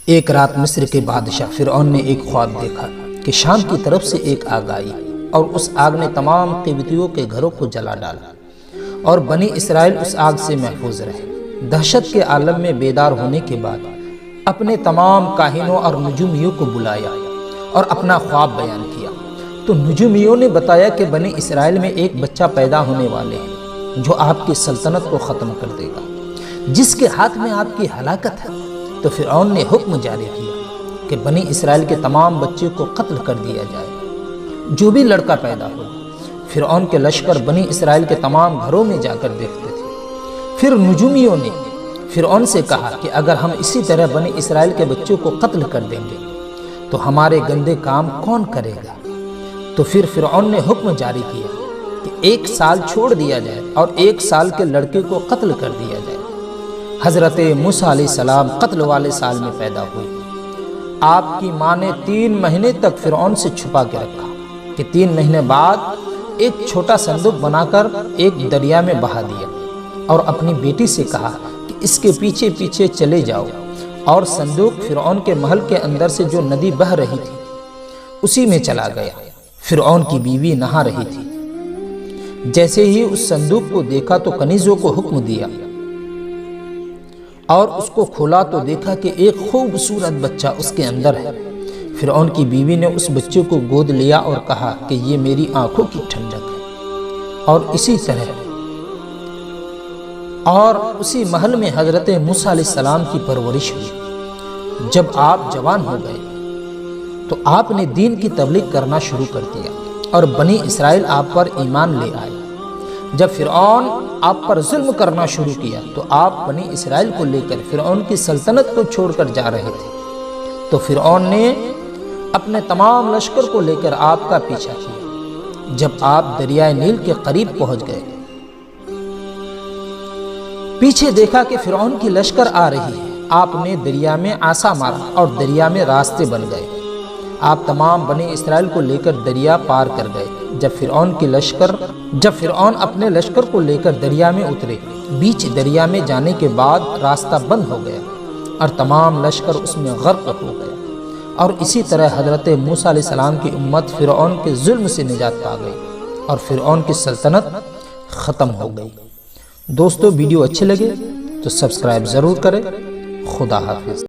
ایک رات مصر کے بادشاہ فرعون نے ایک خواب دیکھا کہ شام کی طرف سے ایک آگ آئی اور اس آگ نے تمام قبطیوں کے گھروں کو جلا ڈالا اور بنی اسرائیل اس آگ سے محفوظ رہے۔ دہشت کے عالم میں بیدار ہونے کے بعد اپنے تمام کاہنوں اور نجومیوں کو بلایا اور اپنا خواب بیان کیا تو نجومیوں نے بتایا کہ بنی اسرائیل میں ایک بچہ پیدا ہونے والے ہیں جو آپ کی سلطنت کو ختم کر دے گا، جس کے ہاتھ میں آپ کی ہلاکت ہے۔ تو فرعون نے حکم جاری کیا کہ بنی اسرائیل کے تمام بچے کو قتل کر دیا جائے، جو بھی لڑکا پیدا ہو۔ فرعون کے لشکر بنی اسرائیل کے تمام گھروں میں جا کر دیکھتے تھے۔ پھر نجومیوں نے فرعون سے کہا کہ اگر ہم اسی طرح بنی اسرائیل کے بچوں کو قتل کر دیں گے تو ہمارے گندے کام کون کرے گا؟ تو پھر فرعون نے حکم جاری کیا کہ 1 سال چھوڑ دیا جائے اور 1 سال کے لڑکے کو قتل کر دیا جائے۔ حضرت موسیٰ علیہ السلام قتل والے سال میں پیدا ہوئے۔ آپ کی ماں نے 3 مہینے تک فرعون سے چھپا کے رکھا کہ 3 مہینے بعد ایک چھوٹا صندوق بنا کر ایک دریا میں بہا دیا اور اپنی بیٹی سے کہا کہ اس کے پیچھے پیچھے چلے جاؤ، اور صندوق فرعون کے محل کے اندر سے جو ندی بہہ رہی تھی اسی میں چلا گیا۔ فرعون کی بیوی نہا رہی تھی، جیسے ہی اس صندوق کو دیکھا تو کنیزوں کو حکم دیا اور اس کو کھولا تو دیکھا کہ ایک خوبصورت بچہ اس کے اندر ہے۔ فرعون کی بیوی نے اس بچے کو گود لیا اور کہا کہ یہ میری آنکھوں کی ٹھنڈک ہے، اور اسی محل میں حضرت موسیٰ علیہ السلام کی پرورش ہوئی۔ جب آپ جوان ہو گئے تو آپ نے دین کی تبلیغ کرنا شروع کر دیا اور بنی اسرائیل آپ پر ایمان لے آئے۔ جب فرعون آپ پر ظلم کرنا شروع کیا تو آپ بنی اسرائیل کو لے کر فرعون کی سلطنت کو چھوڑ کر جا رہے تھے، تو فرعون نے اپنے تمام لشکر کو لے کر آپ کا پیچھا کیا۔ جب آپ دریائے نیل کے قریب پہنچ گئے، پیچھے دیکھا کہ فرعون کی لشکر آ رہی ہے۔ آپ نے دریا میں عصا مارا اور دریا میں راستے بن گئے۔ آپ تمام بنی اسرائیل کو لے کر دریا پار کر گئے۔ جب فرعون اپنے لشکر کو لے کر دریا میں اترے، بیچ دریا میں جانے کے بعد راستہ بند ہو گیا اور تمام لشکر اس میں غرق ہو گیا، اور اسی طرح حضرت موسیٰ علیہ السلام کی امت فرعون کے ظلم سے نجات پا گئی اور فرعون کی سلطنت ختم ہو گئی۔ دوستو، ویڈیو اچھے لگے تو سبسکرائب ضرور کریں۔ خدا حافظ۔